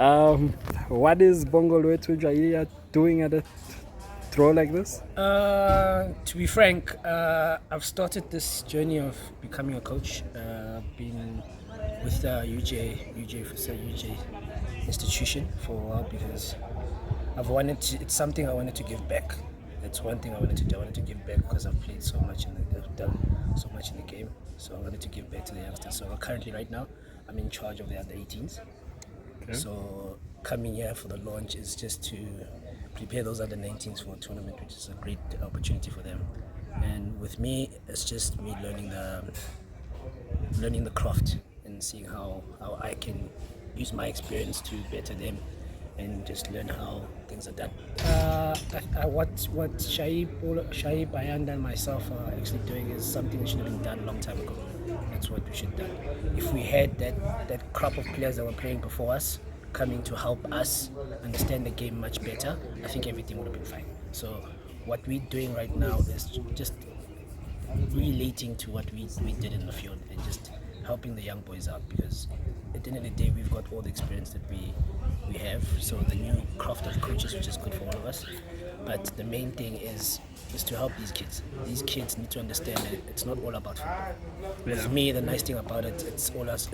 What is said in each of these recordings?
What is Bhongolwethu Jayiya doing at a throw like this? To be frank, I've started this journey of becoming a coach. Been with UJ institution for a while because it's something I wanted to give back. That's one thing I wanted to do. I wanted to give back because I've played so much I've done so much in the game. So I wanted to give back to the youngsters. So currently, right now, I'm in charge of the under 18s. Okay. So coming here for the launch is just to prepare those under 19s for a tournament, which is a great opportunity for them. And with me, it's just me learning the craft and seeing how I can use my experience to better them and just learn how things are done. What Shaib Bayanda and myself are actually doing is something that should have been done a long time ago. That's what we should have done. If we had that crop of players that were playing before us coming to help us understand the game much better, I think everything would have been fine. So what we're doing right now is just relating to what we did in the field and just helping the young boys out, because at the end of the day we've got all the experience that we have, so the new craft of coaches, which is good for all of us. But the main thing is to help these kids. These kids need to understand that it's not all about football. With me, the nice thing about it, it's both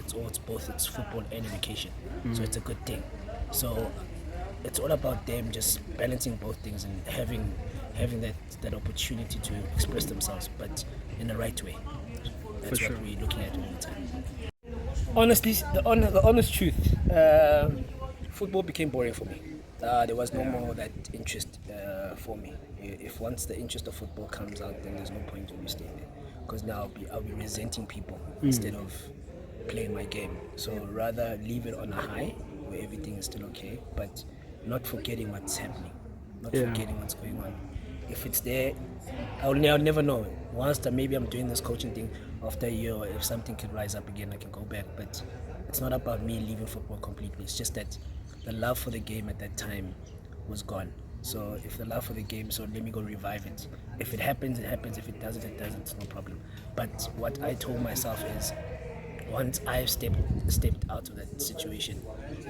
football and education. So it's a good thing. So it's all about them just balancing both things and having that opportunity to express themselves, but in the right way. That's what we're looking at all the time. Honestly, the honest truth, football became boring for me. There was no more that interest for me. If once the interest of football comes out, then there's no point in me staying there, because now I'll be resenting people instead of playing my game. So rather leave it on a high where everything is still okay, but not forgetting what's happening, not forgetting what's going on. If it's there, I'll never know. Once that maybe I'm doing this coaching thing, after a year, or if something can rise up again, I can go back. But it's not about me leaving football completely. It's just that the love for the game at that time was gone. So if the love for the game, so let me go revive it. If it happens, it happens. If it doesn't, it doesn't. It's no problem. But what I told myself is, once I've stepped out of that situation,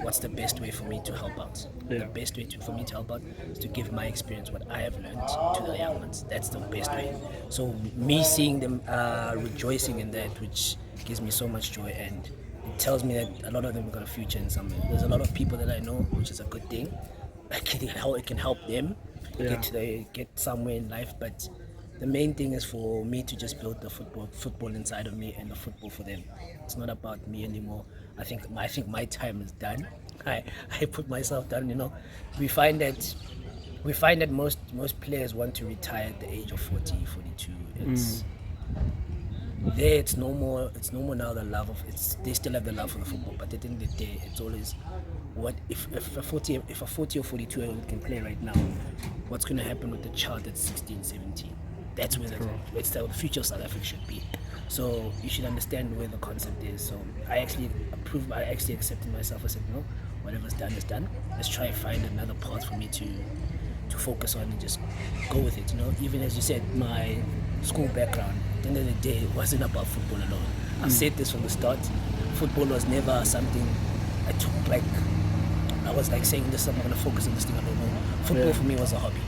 what's the best way for me to help out? The best way for me to help out is to give my experience, what I have learned, to the young ones. That's the best way. So me seeing them rejoicing in that, which gives me so much joy, and it tells me that a lot of them have got a future in somewhere. There's a lot of people that I know, which is a good thing. It can help them get somewhere in life, but the main thing is for me to just build the football inside of me and the football for them. It's not about me anymore. I think my time is done. I put myself down. We find that most players want to retire at the age of 40, 42. It's no more now the love of it. They still have the love for the football, but at the end of the day, it's always what if a 40 or 42 year old can play right now, what's going to happen with the child that's 16, 17? That's where the future of South Africa should be. So you should understand where the concept is. So I actually accepted myself. I said, no, whatever's done is done. Let's try and find another path for me to focus on and just go with it. Even as you said, my school background, at the end of the day, it wasn't about football alone. I've said this from the start. Football was never something I took like, I was like saying this, I'm going to focus on this thing. I don't know. Football for me was a hobby.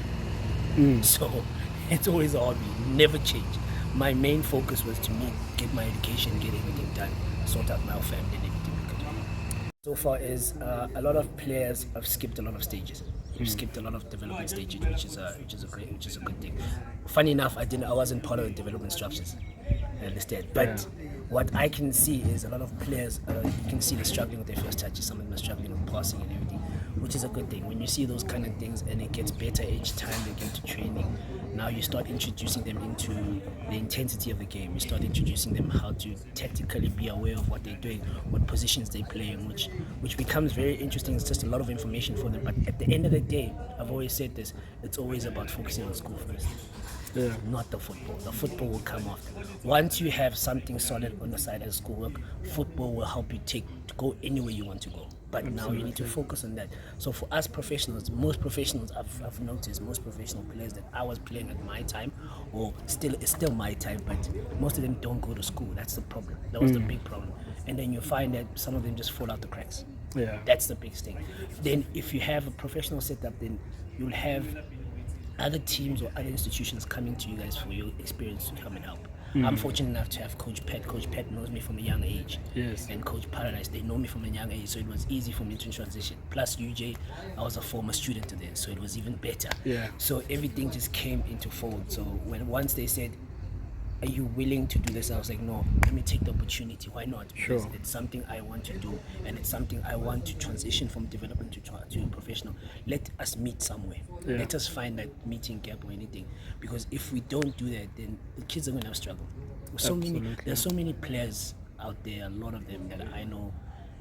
So it's always a hobby, never changed. My main focus was to get my education, get everything done, sort out my family and everything we could do. So far is a lot of players have skipped a lot of stages. We've skipped a lot of development stages, which is a good thing. Funny enough, I wasn't part of the development structures. I understand, but what I can see is a lot of players. You can see they're struggling with their first touches. Some of them are struggling with passing and everything, which is a good thing. When you see those kind of things and it gets better each time they get to training, now you start introducing them into the intensity of the game. You start introducing them how to tactically be aware of what they're doing, what positions they play in, which becomes very interesting. It's just a lot of information for them. But at the end of the day, I've always said this, it's always about focusing on school first. Not the football. The football will come after. Once you have something solid on the side as schoolwork, football will help you to go anywhere you want to go. But now you need to focus on that. So for us professionals, most professionals, I've noticed most professional players that I was playing at my time, or it's still my time, but most of them don't go to school. That's the problem. That was the big problem. And then you find that some of them just fall out the cracks. Yeah. That's the biggest thing. Then if you have a professional setup, then you'll have other teams or other institutions coming to you guys for your experience to come and help. I'm fortunate enough to have Coach Pat. Coach Pat knows me from a young age. Yes. And Coach Paradise, they know me from a young age, so it was easy for me to transition. Plus UJ, I was a former student of theirs, so it was even better. Yeah. So everything just came into fold. So once they said, are you willing to do this? I was like, no, let me take the opportunity. Why not? Because Sure. it's something I want to do, and it's something I want to transition from development to professional. Let us meet somewhere. Yeah. Let us find that meeting gap or anything. Because if we don't do that, then the kids are going to have struggle. There's so many players out there, a lot of them that I know,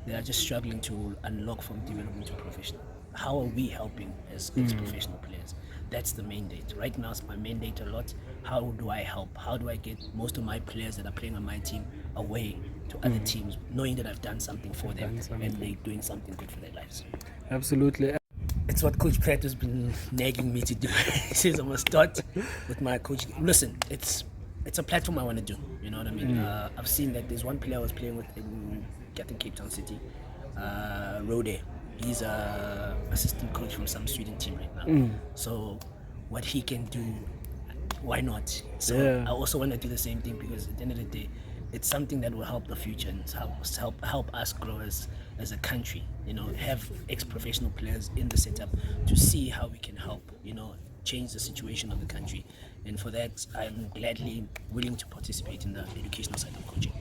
that are just struggling to unlock from development to professional. How are we helping as professional players? That's the mandate. Right now, it's my mandate a lot. How do I help? How do I get most of my players that are playing on my team away to other teams, knowing that I've done something for them and they're doing something good for their lives? Absolutely. It's what Coach Pratt has been nagging me to do. He says I must start with my coach. Listen, it's a platform I want to do. You know what I mean? I've seen that there's one player I was playing with in Cape Town City, Rode. He's a assistant coach from some student team right now. So what he can do, why not? So I also want to do the same thing, because at the end of the day, it's something that will help the future and help us grow as a country. You know, have ex-professional players in the setup to see how we can help, you know, change the situation of the country. And for that, I'm gladly willing to participate in the educational side of coaching.